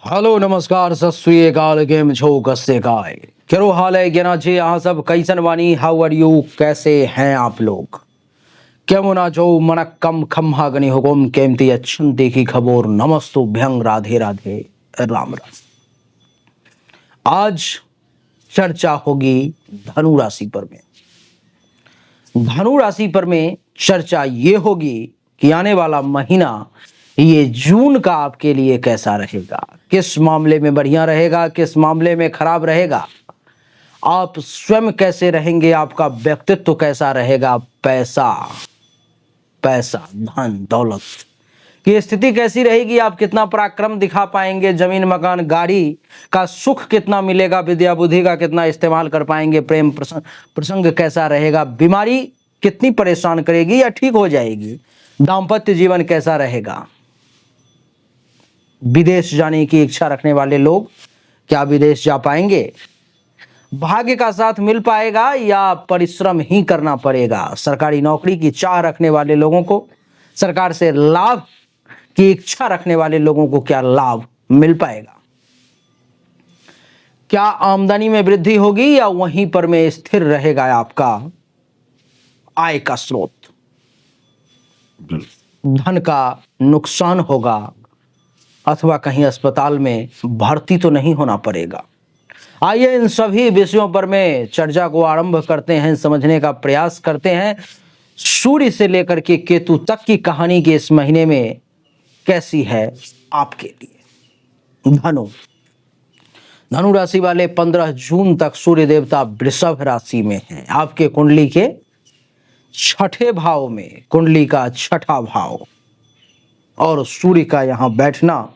Hello नमस्कार सत श्री अकाल केम छो कस्से काय केरो हाल है गेना छे यहाँ सब कैसन बानी हाउ आर यू कैसे हैं आप लोग केमन आछो मनक्कम खम्हा गनी हुकुम केमती अच्छन देखी खबर नमस्तो भ्यंग राधे राधे राम राम। आज चर्चा होगी धनु राशि पर में। धनु राशि पर में चर्चा ये होगी कि आने वाला महीना ये जून का आपके लिए कैसा रहेगा, किस मामले में बढ़िया रहेगा, किस मामले में खराब रहेगा, आप स्वयं कैसे रहेंगे, आपका व्यक्तित्व कैसा रहेगा, पैसा धन दौलत की स्थिति कैसी रहेगी, आप कितना पराक्रम दिखा पाएंगे, जमीन मकान गाड़ी का सुख कितना मिलेगा, विद्या बुद्धि का कितना इस्तेमाल कर पाएंगे, प्रेम प्रसंग कैसा रहेगा, बीमारी कितनी परेशान करेगी या ठीक हो जाएगी, दाम्पत्य जीवन कैसा रहेगा, विदेश जाने की इच्छा रखने वाले लोग क्या विदेश जा पाएंगे, भाग्य का साथ मिल पाएगा या परिश्रम ही करना पड़ेगा, सरकारी नौकरी की चाह रखने वाले लोगों को, सरकार से लाभ की इच्छा रखने वाले लोगों को क्या लाभ मिल पाएगा, क्या आमदनी में वृद्धि होगी या वहीं पर में स्थिर रहेगा आपका आय का स्रोत, धन का नुकसान होगा अथवा कहीं अस्पताल में भर्ती तो नहीं होना पड़ेगा। आइए इन सभी विषयों पर में चर्चा को आरंभ करते हैं, समझने का प्रयास करते हैं। सूर्य से लेकर के केतु तक की कहानी के इस महीने में कैसी है आपके लिए। धनु राशि वाले 15 जून तक सूर्य देवता वृषभ राशि में हैं, आपके कुंडली के छठे भाव में, कुंडली का छठा भाव, और सूर्य का यहां बैठना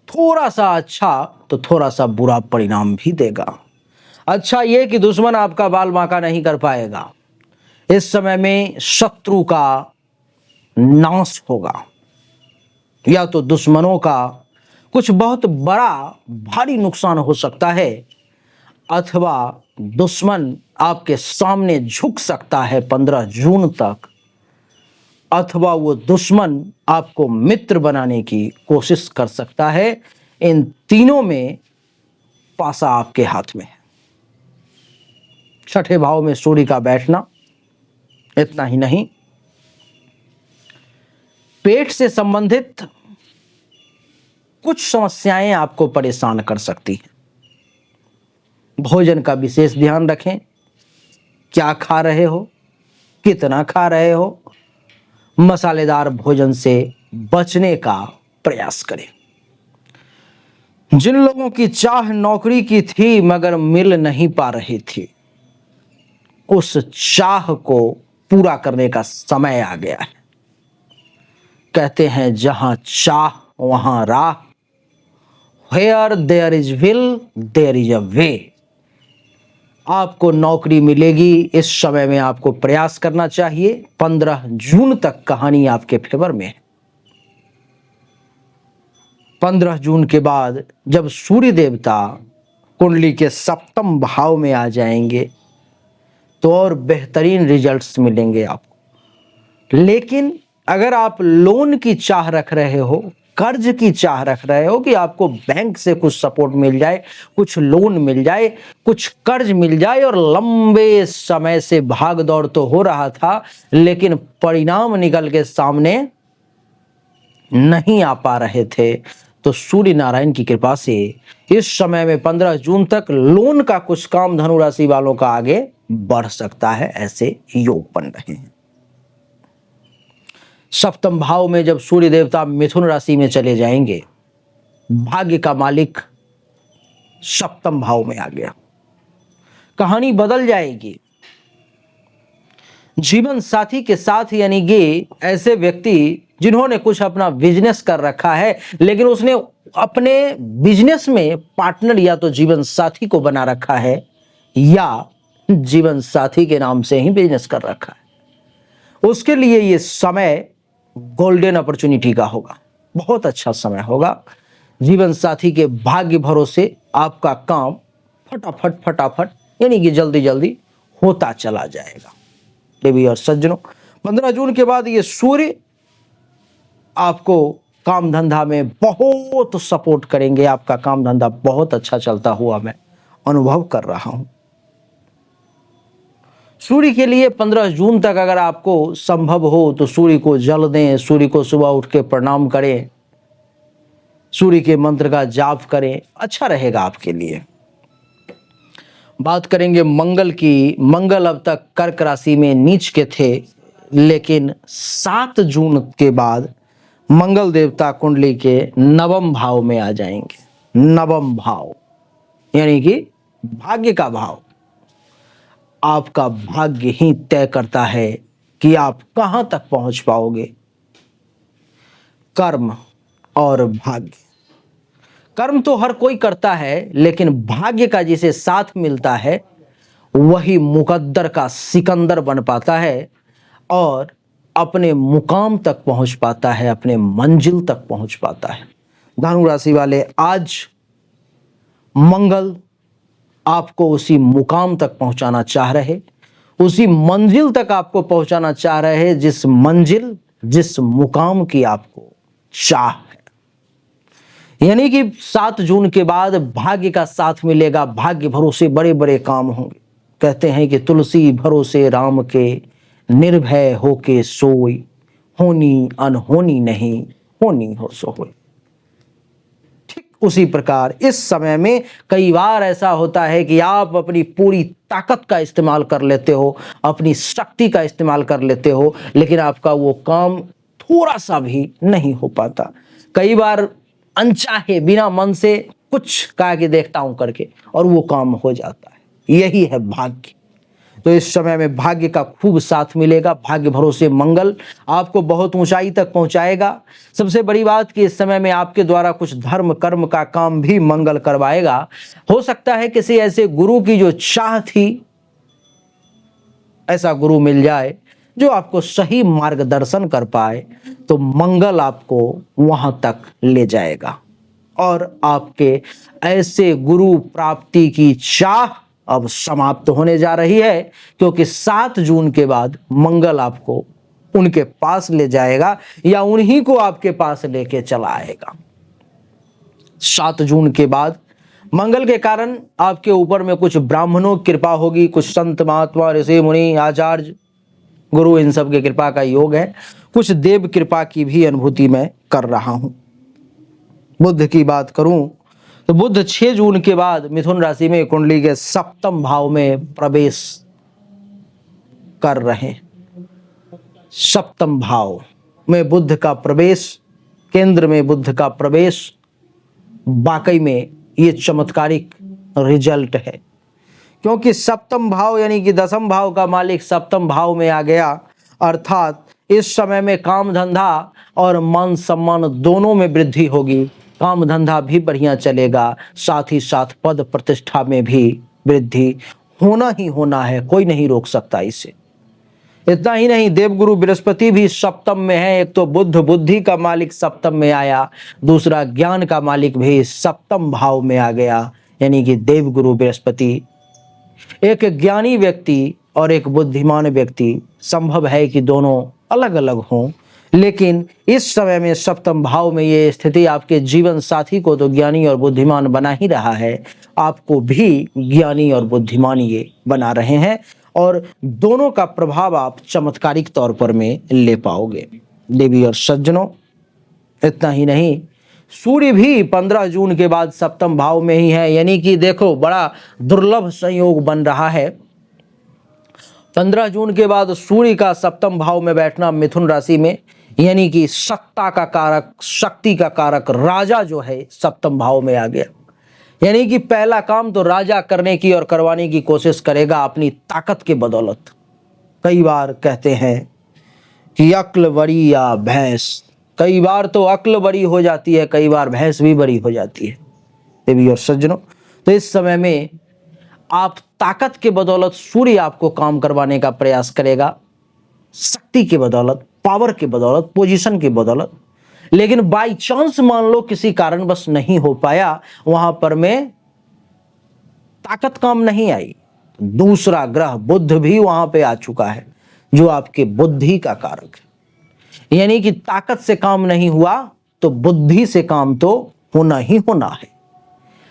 थोड़ा सा अच्छा तो थोड़ा सा बुरा परिणाम भी देगा। अच्छा ये कि दुश्मन आपका बाल बांका नहीं कर पाएगा, इस समय में शत्रु का नाश होगा, या तो दुश्मनों का कुछ बहुत बड़ा भारी नुकसान हो सकता है, अथवा दुश्मन आपके सामने झुक सकता है 15 जून तक, अथवा वो दुश्मन आपको मित्र बनाने की कोशिश कर सकता है। इन तीनों में पासा आपके हाथ में है। छठे भाव में सूर्य का बैठना, इतना ही नहीं, पेट से संबंधित कुछ समस्याएं आपको परेशान कर सकती हैं। भोजन का विशेष ध्यान रखें, क्या खा रहे हो, कितना खा रहे हो, मसालेदार भोजन से बचने का प्रयास करें। जिन लोगों की चाह नौकरी की थी मगर मिल नहीं पा रही थी, उस चाह को पूरा करने का समय आ गया है। कहते हैं जहां चाह वहां राह, Where there is will there is a way। आपको नौकरी मिलेगी, इस समय में आपको प्रयास करना चाहिए। 15 जून तक कहानी आपके फेवर में है। 15 जून के बाद जब सूर्य देवता कुंडली के सप्तम भाव में आ जाएंगे तो और बेहतरीन रिजल्ट्स मिलेंगे आपको। लेकिन अगर आप लोन की चाह रख रहे हो, कर्ज की चाह रख रहे हो कि आपको बैंक से कुछ सपोर्ट मिल जाए, कुछ लोन मिल जाए, कुछ कर्ज मिल जाए, और लंबे समय से भाग दौड़ तो हो रहा था लेकिन परिणाम निकल के सामने नहीं आ पा रहे थे, तो सूर्य नारायण की कृपा से इस समय में 15 जून तक लोन का कुछ काम धनु राशि वालों का आगे बढ़ सकता है। ऐसे योग बन रहे हैं। सप्तम भाव में जब सूर्य देवता मिथुन राशि में चले जाएंगे, भाग्य का मालिक सप्तम भाव में आ गया, कहानी बदल जाएगी। जीवन साथी के साथ, यानी कि ऐसे व्यक्ति जिन्होंने कुछ अपना बिजनेस कर रखा है लेकिन उसने अपने बिजनेस में पार्टनर या तो जीवन साथी को बना रखा है या जीवन साथी के नाम से ही बिजनेस कर रखा है, उसके लिए ये समय गोल्डन अपॉर्चुनिटी का होगा, बहुत अच्छा समय होगा। जीवन साथी के भाग्य भरोसे आपका काम फटाफट यानी कि जल्दी जल्दी होता चला जाएगा। देवी और सज्जनों, 15 जून के बाद ये सूर्य आपको काम धंधा में बहुत सपोर्ट करेंगे। आपका काम धंधा बहुत अच्छा चलता हुआ मैं अनुभव कर रहा हूं। सूर्य के लिए 15 जून तक अगर आपको संभव हो तो सूर्य को जल दें, सूर्य को सुबह उठ के प्रणाम करें, सूर्य के मंत्र का जाप करें, अच्छा रहेगा आपके लिए। बात करेंगे मंगल की। मंगल अब तक कर्क राशि में नीच के थे, लेकिन 7 जून के बाद मंगल देवता कुंडली के नवम भाव में आ जाएंगे। नवम भाव यानी कि भाग्य का भाव। आपका भाग्य ही तय करता है कि आप कहां तक पहुंच पाओगे। कर्म और भाग्य। कर्म तो हर कोई करता है, लेकिन भाग्य का जिसे साथ मिलता है वही मुकद्दर का सिकंदर बन पाता है और अपने मुकाम तक पहुंच पाता है, अपने मंजिल तक पहुंच पाता है। धनु राशि वाले, आज मंगल आपको उसी मुकाम तक पहुंचाना चाह रहे, उसी मंजिल तक आपको पहुंचाना चाह रहे हैं जिस मंजिल, जिस मुकाम की आपको चाह है। यानी कि 7 जून के बाद भाग्य का साथ मिलेगा। भाग्य भरोसे बड़े बड़े काम होंगे। कहते हैं कि तुलसी भरोसे राम के, निर्भय होके सोई, होनी अनहोनी नहीं, होनी हो सो होई। ठीक उसी प्रकार इस समय में कई बार ऐसा होता है कि आप अपनी पूरी ताकत का इस्तेमाल कर लेते हो, अपनी शक्ति का इस्तेमाल कर लेते हो, लेकिन आपका वो काम थोड़ा सा भी नहीं हो पाता। कई बार अनचाहे बिना मन से कुछ कहा कि देखता हूं करके और वो काम हो जाता है। यही है भाग्य। तो इस समय में भाग्य का खूब साथ मिलेगा। भाग्य भरोसे मंगल आपको बहुत ऊंचाई तक पहुंचाएगा। सबसे बड़ी बात कि इस समय में आपके द्वारा कुछ धर्म कर्म का काम भी मंगल करवाएगा। हो सकता है किसी ऐसे गुरु की जो चाह थी, ऐसा गुरु मिल जाए जो आपको सही मार्गदर्शन कर पाए, तो मंगल आपको वहां तक ले जाएगा और आपके ऐसे गुरु प्राप्ति की चाह अब समाप्त होने जा रही है, क्योंकि 7 जून के बाद मंगल आपको उनके पास ले जाएगा या उन्हीं को आपके पास लेके चला आएगा। 7 जून के बाद मंगल के कारण आपके ऊपर में कुछ ब्राह्मणों की कृपा होगी, कुछ संत महात्मा ऋषि मुनि आचार्य गुरु इन सब की कृपा का योग है। कुछ देव कृपा की भी अनुभूति मैं कर रहा हूं। बुध की बात करूं तो बुध 6 जून के बाद मिथुन राशि में कुंडली के 7वें भाव में प्रवेश कर रहे हैं। 7वें भाव में बुध का प्रवेश, केंद्र में बुध का प्रवेश, वाकई में ये चमत्कारिक रिजल्ट है, क्योंकि 7वें भाव यानी कि 10वें भाव का मालिक 7वें भाव में आ गया। अर्थात इस समय में काम धंधा और मान सम्मान दोनों में वृद्धि होगी। काम धंधा भी बढ़िया चलेगा, साथ ही साथ पद प्रतिष्ठा में भी वृद्धि होना ही होना है, कोई नहीं रोक सकता इसे। इतना ही नहीं, देवगुरु बृहस्पति भी 7वें में है। एक तो बुद्ध बुद्धि का मालिक 7वें में आया, दूसरा ज्ञान का मालिक भी 7वें भाव में आ गया। यानी कि देवगुरु बृहस्पति, एक ज्ञानी व्यक्ति और एक बुद्धिमान व्यक्ति, संभव है कि दोनों अलग अलग हों, लेकिन इस समय में 7वें भाव में ये स्थिति आपके जीवन साथी को तो ज्ञानी और बुद्धिमान बना ही रहा है, आपको भी ज्ञानी और बुद्धिमान ये बना रहे हैं और दोनों का प्रभाव आप चमत्कारिक तौर पर में ले पाओगे। देवी और सज्जनों, इतना ही नहीं, सूर्य भी 15 जून के बाद 7वें भाव में ही है। यानी कि देखो, बड़ा दुर्लभ संयोग बन रहा है। 15 जून के बाद सूर्य का 7वें भाव में बैठना मिथुन राशि में, यानी कि सत्ता का कारक, शक्ति का कारक राजा जो है 7वें भाव में आ गया। यानी कि पहला काम तो राजा करने की और करवाने की कोशिश करेगा अपनी ताकत के बदौलत। कई बार कहते हैं कि अक्ल बड़ी या भैंस, कई बार तो अक्ल बड़ी हो जाती है, कई बार भैंस भी बड़ी हो जाती है। देवी और सज्जनों, तो इस समय में आप ताकत के बदौलत सूर्य आपको काम करवाने का प्रयास करेगा, शक्ति के बदौलत, पावर के बदौलत, पोजीशन के बदौलत। लेकिन बाई चांस मान लो किसी कारणवश नहीं हो पाया, वहां पर में ताकत काम नहीं आई, दूसरा ग्रह बुध भी वहां पे आ चुका है जो आपके बुद्धि का कारक है। यानी कि ताकत से काम नहीं हुआ तो बुद्धि से काम तो होना ही होना है।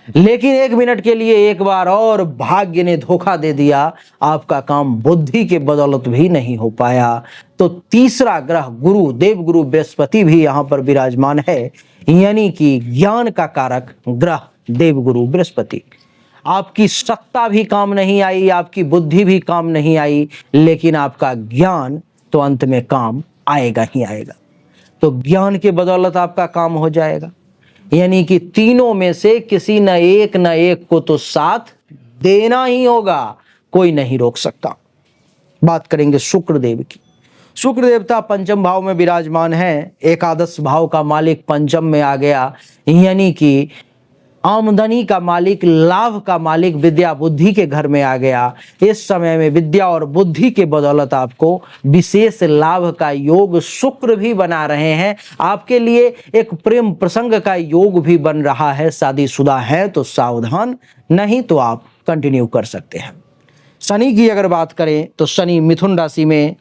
लेकिन 1 मिनट के लिए एक बार और भाग्य ने धोखा दे दिया, आपका काम बुद्धि के बदौलत भी नहीं हो पाया। तो तीसरा ग्रह गुरु, देवगुरु बृहस्पति भी यहां पर विराजमान है, यानी कि ज्ञान का कारक ग्रह देवगुरु बृहस्पति। आपकी सत्ता भी काम नहीं आई, आपकी बुद्धि भी काम नहीं आई, लेकिन आपका ज्ञान तो अंत में काम आएगा ही आएगा। तो ज्ञान के बदौलत आपका काम हो जाएगा, यानी कि तीनों में से किसी न एक को तो साथ देना ही होगा, कोई नहीं रोक सकता। बात करेंगे शुक्रदेव की। शुक्र देवता पंचम भाव में विराजमान है, एकादश भाव का मालिक पंचम में आ गया, यानी कि आमदनी का मालिक, लाभ का मालिक विद्या बुद्धि के घर में आ गया। इस समय में विद्या और बुद्धि के बदौलत आपको विशेष लाभ का योग शुक्र भी बना रहे हैं। आपके लिए एक प्रेम प्रसंग का योग भी बन रहा है। शादीशुदा है तो सावधान, नहीं तो आप कंटिन्यू कर सकते हैं। शनि की अगर बात करें तो शनि मिथुन राशि में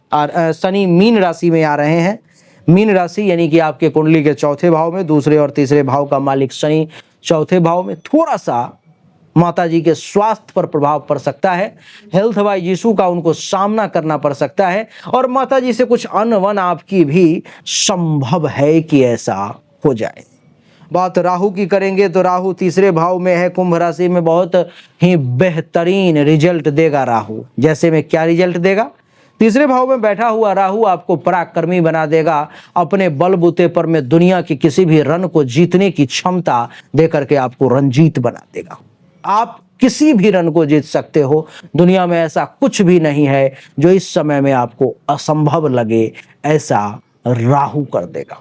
शनि मीन राशि में आ रहे हैं। मीन राशि यानी कि आपके कुंडली के चौथे भाव में, दूसरे और तीसरे भाव का मालिक शनि चौथे भाव में। थोड़ा सा माता जी के स्वास्थ्य पर प्रभाव पड़ सकता है, हेल्थ वाइज इशू का उनको सामना करना पड़ सकता है, और माता जी से कुछ अनबन आपकी भी संभव है कि ऐसा हो जाए। बात राहु की करेंगे तो राहु तीसरे भाव में है, कुंभ राशि में। बहुत ही बेहतरीन रिजल्ट देगा राहु। जैसे में क्या रिजल्ट देगा? तीसरे भाव में बैठा हुआ राहु आपको पराक्रमी बना देगा। अपने बलबूते पर में दुनिया की किसी भी रन को जीतने की क्षमता देकर के आपको रंजीत बना देगा। आप किसी भी रन को जीत सकते हो। दुनिया में ऐसा कुछ भी नहीं है जो इस समय में आपको असंभव लगे, ऐसा राहु कर देगा।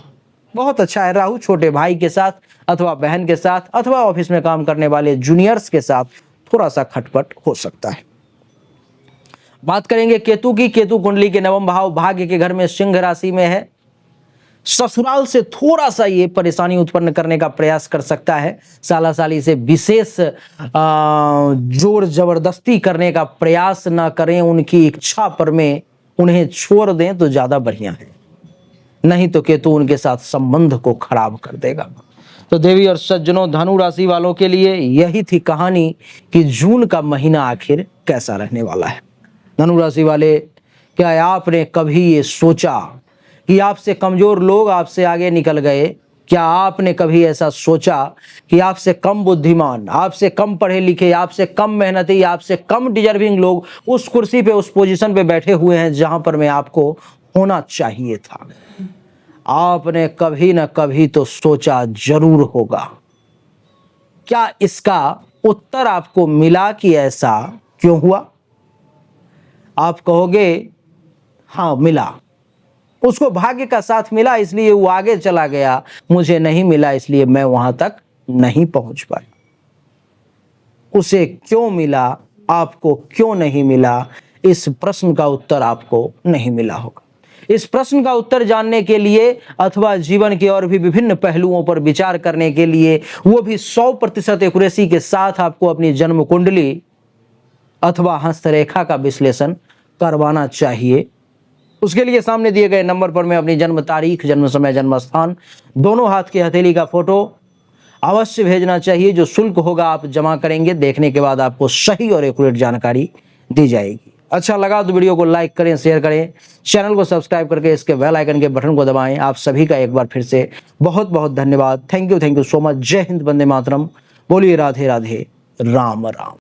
बहुत अच्छा है। राहु छोटे भाई के साथ अथवा बहन के साथ अथवा ऑफिस में काम करने वाले जूनियर्स के साथ थोड़ा सा खटपट हो सकता है। बात करेंगे केतु की। केतु कुंडली के नवम भाव भाग्य के घर में सिंह राशि में है। ससुराल से थोड़ा सा ये परेशानी उत्पन्न करने का प्रयास कर सकता है। साला साली से विशेष जोर जबरदस्ती करने का प्रयास ना करें, उनकी इच्छा पर में उन्हें छोड़ दें तो ज्यादा बढ़िया है, नहीं तो केतु उनके साथ संबंध को खराब कर देगा। तो देवी और सज्जनों, धनु राशि वालों के लिए यही थी कहानी कि जून का महीना आखिर कैसा रहने वाला है। धनु राशि वाले, क्या आपने कभी ये सोचा कि आपसे कमजोर लोग आपसे आगे निकल गए? क्या आपने कभी ऐसा सोचा कि आपसे कम बुद्धिमान, आपसे कम पढ़े लिखे, आपसे कम मेहनती, आपसे कम डिजर्विंग लोग उस कुर्सी पे, उस पोजीशन पे बैठे हुए हैं जहां पर मैं आपको होना चाहिए था? आपने कभी ना कभी तो सोचा जरूर होगा। क्या इसका उत्तर आपको मिला कि ऐसा क्यों हुआ? आप कहोगे हाँ मिला, उसको भाग्य का साथ मिला इसलिए वो आगे चला गया, मुझे नहीं मिला इसलिए मैं वहां तक नहीं पहुंच पाया। उसे क्यों मिला, आपको क्यों नहीं मिला, इस प्रश्न का उत्तर आपको नहीं मिला होगा। इस प्रश्न का उत्तर जानने के लिए अथवा जीवन के और भी विभिन्न पहलुओं पर विचार करने के लिए, वो भी 100% एक्यूरेसी के साथ आपको अपनी जन्म कुंडली अथवा हस्तरेखा का विश्लेषण करवाना चाहिए। उसके लिए सामने दिए गए नंबर पर मैं अपनी जन्म तारीख, जन्म समय, जन्म स्थान, दोनों हाथ की हथेली का फोटो अवश्य भेजना चाहिए। जो शुल्क होगा आप जमा करेंगे, देखने के बाद आपको सही और एक्यूरेट जानकारी दी जाएगी। अच्छा लगा तो वीडियो को लाइक करें, शेयर करें, चैनल को सब्सक्राइब करके इसके बेल आइकन के बटन को दबाएं। आप सभी का एक बार फिर से बहुत बहुत धन्यवाद। Thank you so much. जय हिंद, वंदे मातरम। बोलिए राधे राधे, राम राम।